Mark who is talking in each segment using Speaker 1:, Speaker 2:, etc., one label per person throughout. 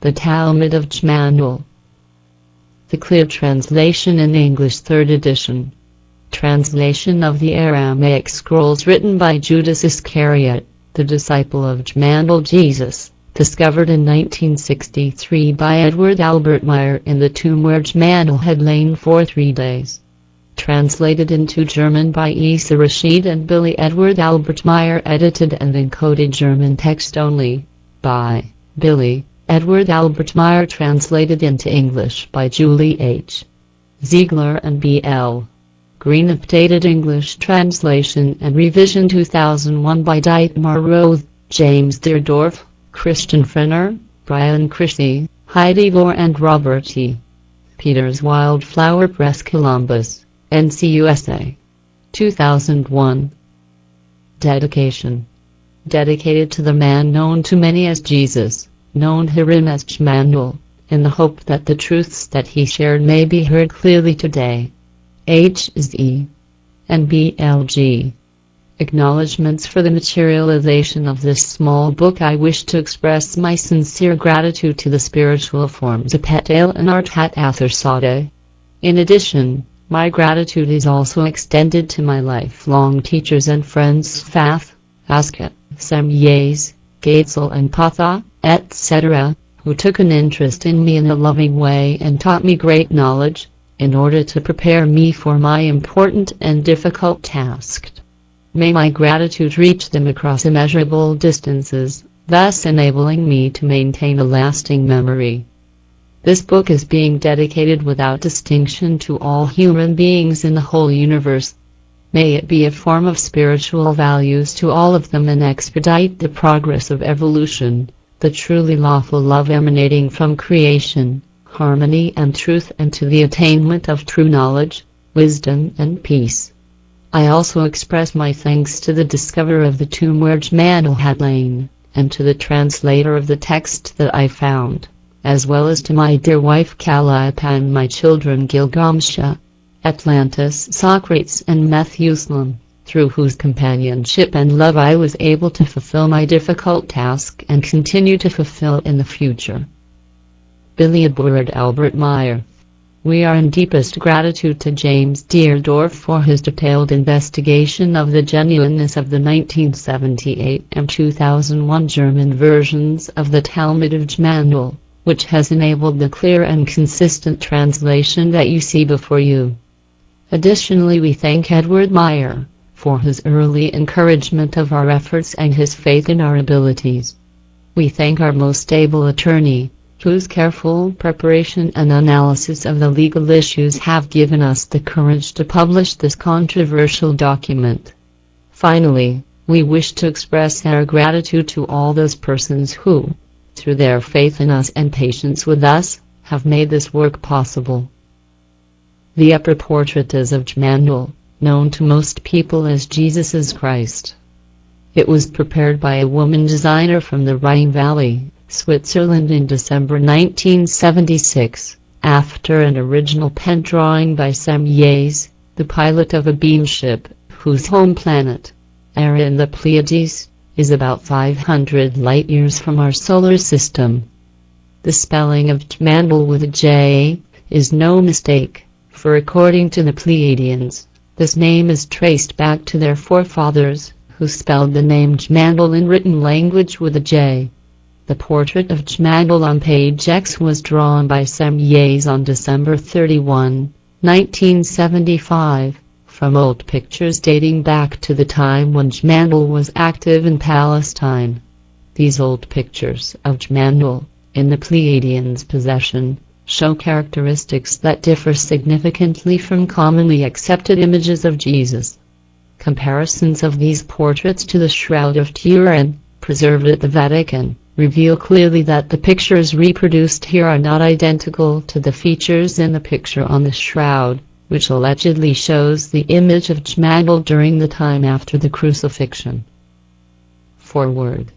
Speaker 1: The Talmud of Jammanuel. The Clear Translation in English 3rd edition. Translation of the Aramaic scrolls written by Judas Iscariot, the disciple of Jammanuel Jesus, discovered in 1963 by Edward Albert Meyer in the tomb where Jammanuel had lain for 3 days. Translated into German by Isa Rashid and Billy. Edward Albert Meyer edited and encoded German text only. By Billy. Edward Albert Meyer translated into English by Julie H. Ziegler and B.L. Green. Updated English translation and revision 2001 by Dietmar Roth, James Deerdorf, Christian Frenner, Brian Christie, Heidi Vore and Robert E. Peters. Wildflower Press, Columbus, NC USA. 2001. Dedication. Dedicated to the man known to many as Jesus, known herein as Jammanuel, in the hope that the truths that he shared may be heard clearly today. H.Z. and B.L.G. Acknowledgements for the materialization of this small book. I wish to express my sincere gratitude to the spiritual forms Apetel and Artat Atharsade. In addition, my gratitude is also extended to my lifelong teachers and friends Sfaf, Aska, Semyes, Gatesel and Patha, etc., who took an interest in me in a loving way and taught me great knowledge, in order to prepare me for my important and difficult task. May my gratitude reach them across immeasurable distances, thus enabling me to maintain a lasting memory. This book is being dedicated without distinction to all human beings in the whole universe. May it be a form of spiritual values to all of them and expedite the progress of evolution, the truly lawful love emanating from creation, harmony and truth, and to the attainment of true knowledge, wisdom and peace. I also express my thanks to the discoverer of the tomb where Jammanuel had lain, and to the translator of the text that I found, as well as to my dear wife Calliope and my children Gilgamsha, Atlantis, Socrates and Methuselah, through whose companionship and love I was able to fulfill my difficult task and continue to fulfill in the future. Billy. Edward Albert Meyer. We are in deepest gratitude to James Deerdorf for his detailed investigation of the genuineness of the 1978 and 2001 German versions of the Talmud of Jammanuel, which has enabled the clear and consistent translation that you see before you. Additionally, we thank Edward Meyer for his early encouragement of our efforts and his faith in our abilities. We thank our most able attorney, whose careful preparation and analysis of the legal issues have given us the courage to publish this controversial document. Finally, we wish to express our gratitude to all those persons who, through their faith in us and patience with us, have made this work possible. The upper portrait is of Jammanuel, known to most people as Jesus Christ. It was prepared by a woman designer from the Rhine Valley, Switzerland in December 1976, after an original pen drawing by Semyes, the pilot of a beam ship, whose home planet, Era in the Pleiades, is about 500 light-years from our solar system. The spelling of Jammanuel with a J is no mistake, for according to the Pleiadians, this name is traced back to their forefathers, who spelled the name Jammanuel in written language with a J. The portrait of Jammanuel on page X was drawn by Semyes on December 31, 1975, from old pictures dating back to the time when Jammanuel was active in Palestine. These old pictures of Jammanuel, in the Pleiadians' possession, show characteristics that differ significantly from commonly accepted images of Jesus. Comparisons of these portraits to the Shroud of Turin, preserved at the Vatican, reveal clearly that the pictures reproduced here are not identical to the features in the picture on the shroud, which allegedly shows the image of Jammanuel during the time after the crucifixion. Forward.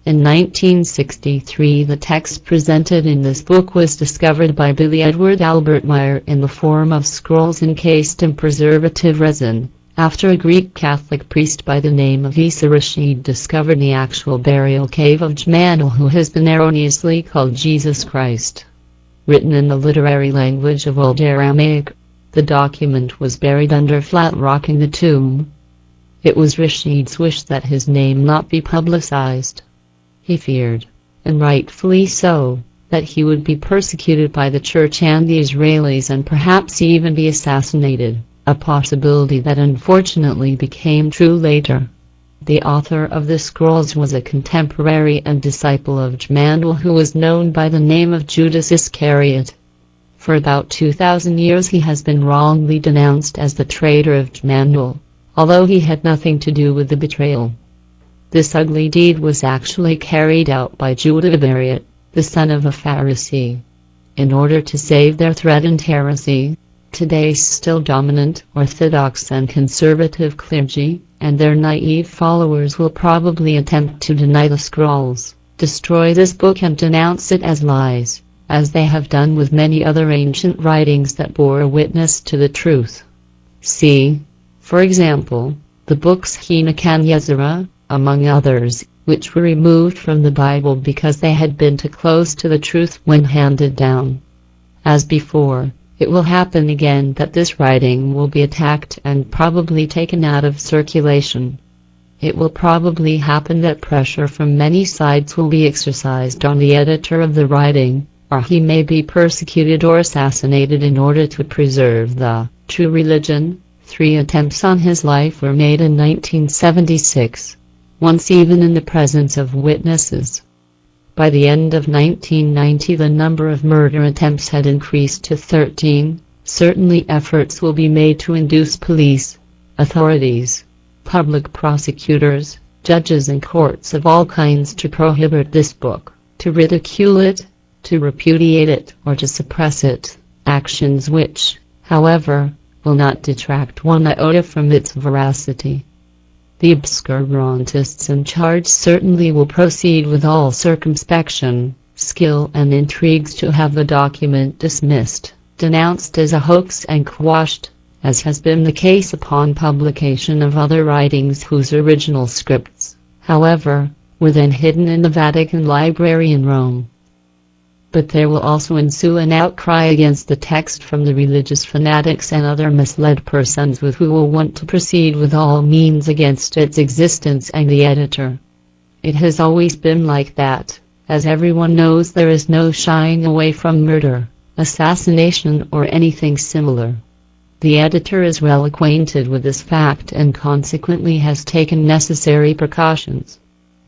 Speaker 1: In 1963, the text presented in this book was discovered by Billy Edward Albert Meyer in the form of scrolls encased in preservative resin, After a Greek Catholic priest by the name of Isa Rashid discovered the actual burial cave of Jammanuel, who has been erroneously called Jesus Christ. Written in the literary language of Old Aramaic, the document was buried under flat rock in the tomb. It was Rashid's wish that his name not be publicized. He feared, and rightfully so, that he would be persecuted by the church and the Israelis and perhaps even be assassinated, a possibility that unfortunately became true later. The author of the scrolls was a contemporary and disciple of Jammanuel who was known by the name of Judas Iscariot. For about 2,000 years he has been wrongly denounced as the traitor of Jammanuel, although he had nothing to do with the betrayal. This ugly deed was actually carried out by Judas Iscariot, the son of a Pharisee. In order to save their threatened heresy, today's still dominant Orthodox and conservative clergy and their naive followers will probably attempt to deny the scrolls, destroy this book and denounce it as lies, as they have done with many other ancient writings that bore witness to the truth. See, for example, the books Enoch and Ezra, among others, which were removed from the Bible because they had been too close to the truth when handed down. As before, it will happen again that this writing will be attacked and probably taken out of circulation. It will probably happen that pressure from many sides will be exercised on the editor of the writing, or he may be persecuted or assassinated in order to preserve the true religion. 3 attempts on his life were made in 1976, once even in the presence of witnesses. By the end of 1990 the number of murder attempts had increased to 13. Certainly efforts will be made to induce police, authorities, public prosecutors, judges and courts of all kinds to prohibit this book, to ridicule it, to repudiate it or to suppress it, actions which, however, will not detract one iota from its veracity. The obscurantists in charge certainly will proceed with all circumspection, skill and intrigues to have the document dismissed, denounced as a hoax and quashed, as has been the case upon publication of other writings whose original scripts, however, were then hidden in the Vatican Library in Rome. But there will also ensue an outcry against the text from the religious fanatics and other misled persons who will want to proceed with all means against its existence and the editor. It has always been like that. As everyone knows, there is no shying away from murder, assassination or anything similar. The editor is well acquainted with this fact and consequently has taken necessary precautions.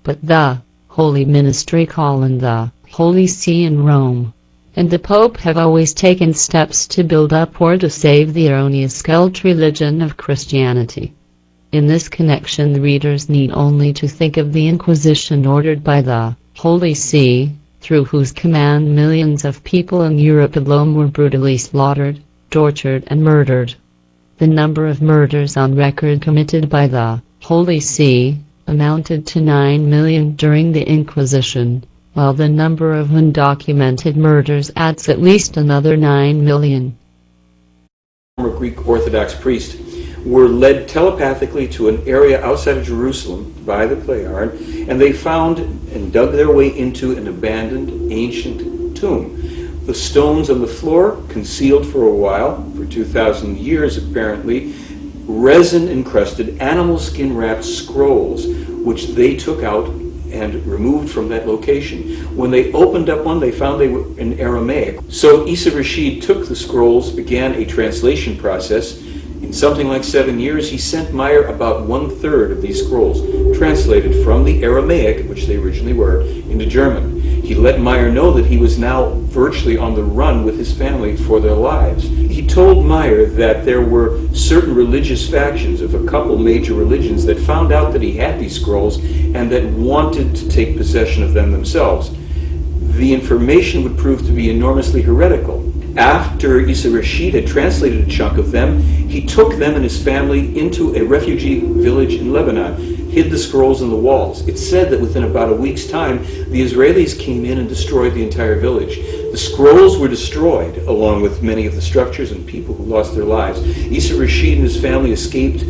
Speaker 1: But the Holy Ministry and the Holy See in Rome, and the Pope have always taken steps to build up or to save the erroneous cult religion of Christianity. In this connection the readers need only to think of the Inquisition ordered by the Holy See, through whose command millions of people in Europe alone were brutally slaughtered, tortured and murdered. The number of murders on record committed by the Holy See amounted to 9 million during the Inquisition, while the number of undocumented murders adds at least another 9 million.
Speaker 2: Former Greek Orthodox priests were led telepathically to an area outside of Jerusalem by the Pleiaren, and they found and dug their way into an abandoned ancient tomb. The stones on the floor, concealed for a while, for 2,000 years apparently, resin-encrusted, animal skin-wrapped scrolls, which they took out and removed from that location. When they opened up one, they found they were in Aramaic. So Isa Rashid took the scrolls, began a translation process. In something like 7 years, he sent Meyer about 1/3 of these scrolls, translated from the Aramaic, which they originally were, into German. He let Meyer know that he was now virtually on the run with his family for their lives. He told Meyer that there were certain religious factions of a couple major religions that found out that he had these scrolls and that wanted to take possession of them themselves. The information would prove to be enormously heretical. After Isa Rashid had translated a chunk of them, he took them and his family into a refugee village in Lebanon, hid the scrolls in the walls. It's said that within about a week's time, the Israelis came in and destroyed the entire village. The scrolls were destroyed, along with many of the structures and people who lost their lives. Isa Rashid and his family escaped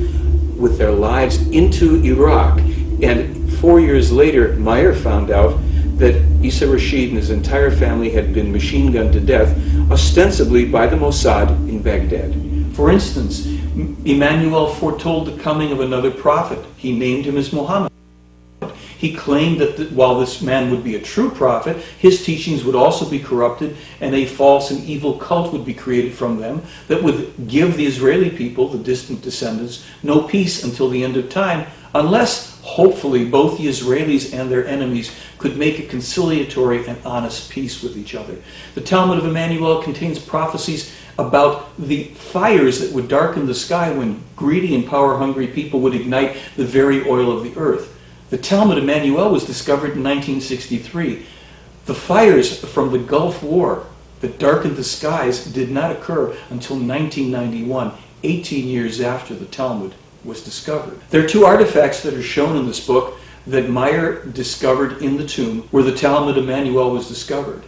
Speaker 2: with their lives into Iraq. And 4 years later, Meyer found out that Issa Rashid and his entire family had been machine gunned to death, ostensibly by the Mossad in Baghdad. For instance, Emmanuel foretold the coming of another prophet. He named him as Muhammad. He claimed that while this man would be a true prophet, his teachings would also be corrupted, and a false and evil cult would be created from them that would give the Israeli people, the distant descendants, no peace until the end of time, unless, hopefully, both the Israelis and their enemies could make a conciliatory and honest peace with each other. The Talmud of Emmanuel contains prophecies about the fires that would darken the sky when greedy and power-hungry people would ignite the very oil of the earth. The Talmud of Emmanuel was discovered in 1963. The fires from the Gulf War that darkened the skies did not occur until 1991, 18 years after the Talmud was discovered. There are two artifacts that are shown in this book that Meyer discovered in the tomb where the Talmud of Emmanuel was discovered.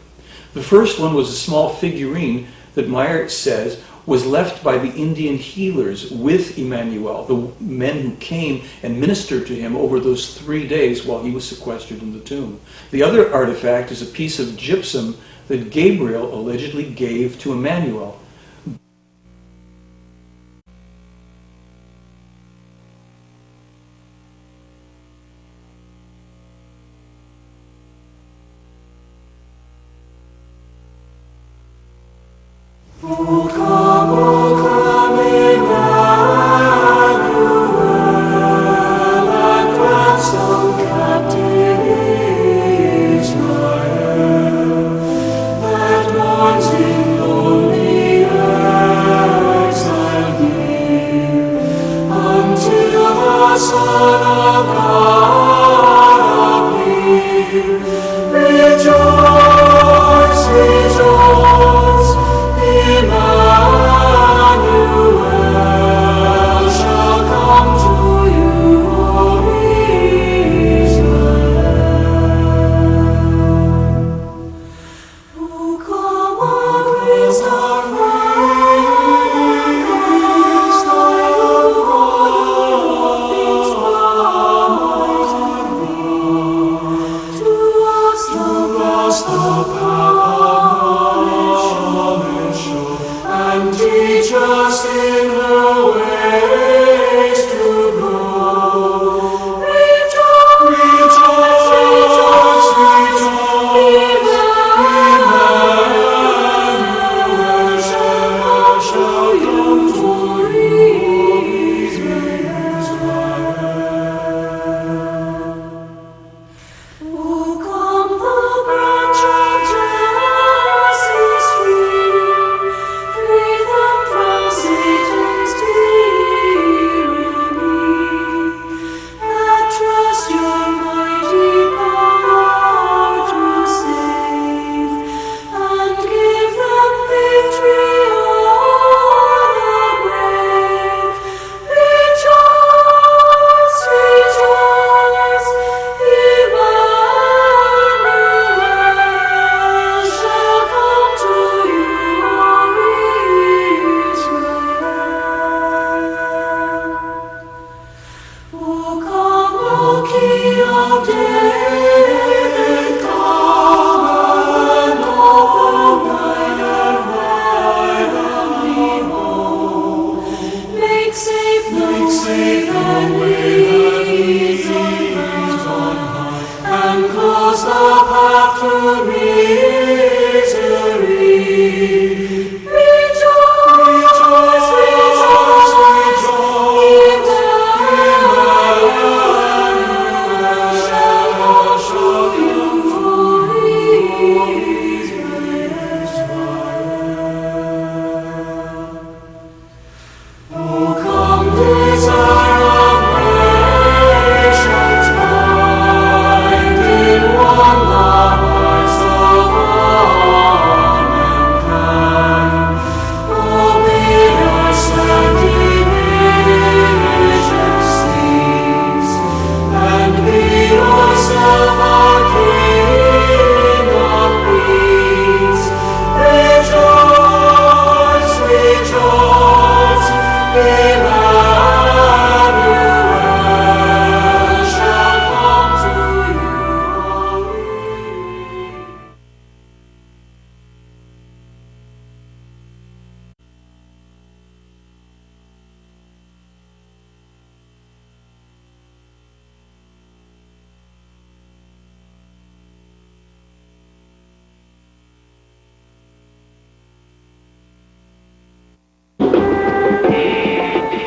Speaker 2: The first one was a small figurine that Meyer says was left by the Indian healers with Emmanuel, the men who came and ministered to him over those 3 days while he was sequestered in the tomb. The other artifact is a piece of gypsum that Gabriel allegedly gave to Emmanuel.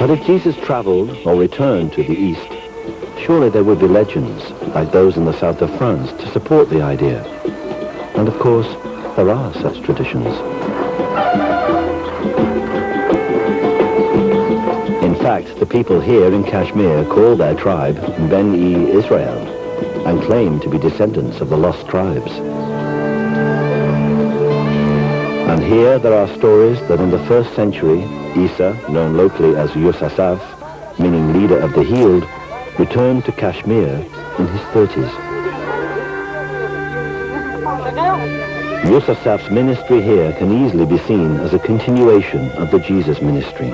Speaker 3: But if Jesus traveled or returned to the East, surely there would be legends, like those in the south of France, to support the idea. And of course, there are such traditions. In fact, the people here in Kashmir call their tribe Ben-e Israel and claim to be descendants of the lost tribes. And here there are stories that in the 1st century, Isa, known locally as Yusasaf, meaning leader of the healed, returned to Kashmir in his 30s. Yusasaf's ministry here can easily be seen as a continuation of the Jesus ministry.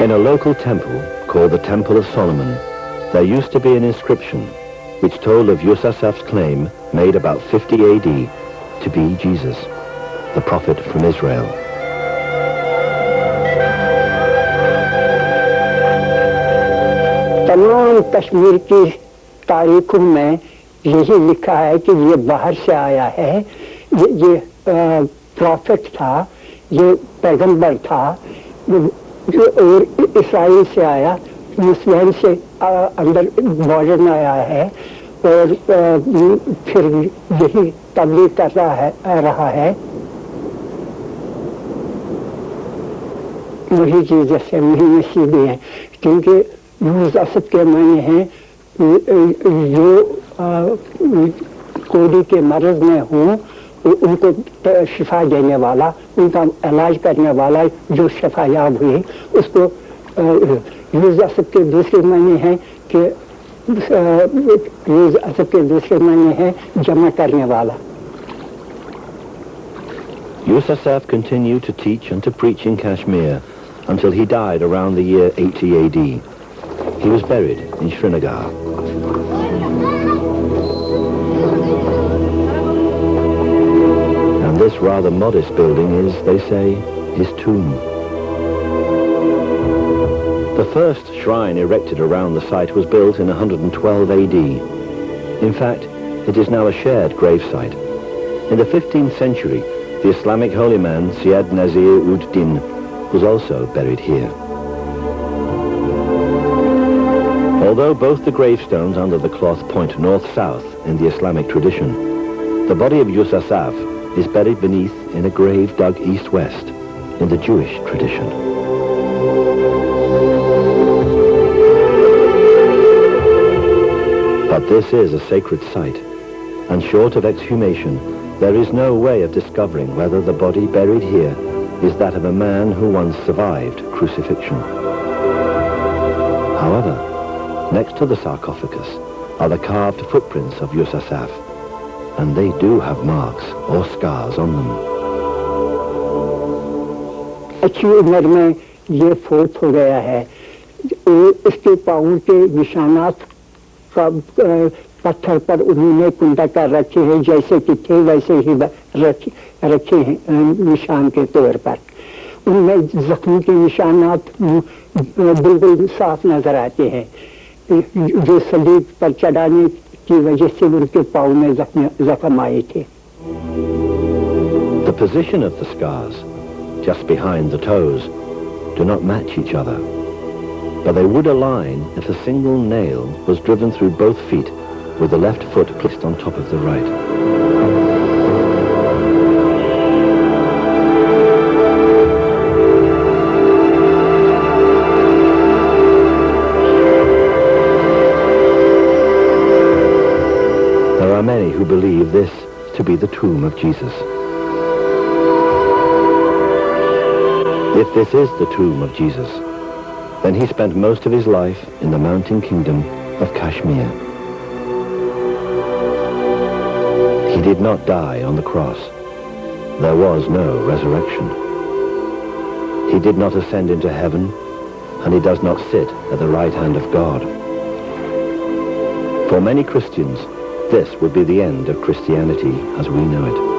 Speaker 3: In a local temple called the Temple of Solomon, there used to be an inscription which told of Yusasaf's claim, made about 50 AD, to be Jesus, the prophet from Israel.
Speaker 4: तमाम कश्मीर की तारीखों में यही लिखा है कि ये बाहर से आया है, ये प्रॉफिट था, ये पैगंबर था, जो और इसराइल से आया, मुस्लिम से अंदर बॉर्डर में आया है और फिर यही तबलीग कर रहा है। वही चीज जैसे वही मसीह भी है, क्योंकि यूसुफ के मायने हैं जो कोड़ी के मर्ज में हों उनको शिफा देने वाला, उनका इलाज करने वाला, जो शिफायाब हुए उसको यूसुफ के दूसरे मायने हैं कि यूसुफ के दूसरे मायने हैं जमा करने वाला।
Speaker 3: Yusasaf continued to teach and to preach in Kashmir until he died around the year 80 AD. He was buried in Srinagar. And this rather modest building is, they say, his tomb. The first shrine erected around the site was built in 112 AD. In fact, it is now a shared gravesite. In the 15th century, the Islamic holy man Syed Nazir ud-Din was also buried here. Although both the gravestones under the cloth point north-south in the Islamic tradition, the body of Yusasaf is buried beneath in a grave dug east-west in the Jewish tradition. But this is a sacred site, and short of exhumation, there is no way of discovering whether the body buried here is that of a man who once survived crucifixion. However, next to the sarcophagus are the carved footprints of Yusasaf, and they do have marks or scars on them.
Speaker 4: अच्छी उम्र में ये fort हो गया है, इसके पाँव के निशानात पत्थर पर उन्होंने कुंडा कर रखे हैं, जैसे कि थे वैसे ही रखे हैं निशान के तौर पर। उनमें जख्म के निशानात बिल्कुल साफ नजर आते हैं, जो सलीब पर चढ़ाने की वजह से उनके पाँव में जख्म आए थे।
Speaker 3: The position of the scars, just behind the toes, do not match each other, but they would align if a single nail was driven through both feet with the left foot placed on top of the right. There are many who believe this to be the tomb of Jesus. If this is the tomb of Jesus, then he spent most of his life in the mountain kingdom of Kashmir. He did not die on the cross. There was no resurrection. He did not ascend into heaven, and he does not sit at the right hand of God. For many Christians, this would be the end of Christianity as we know it.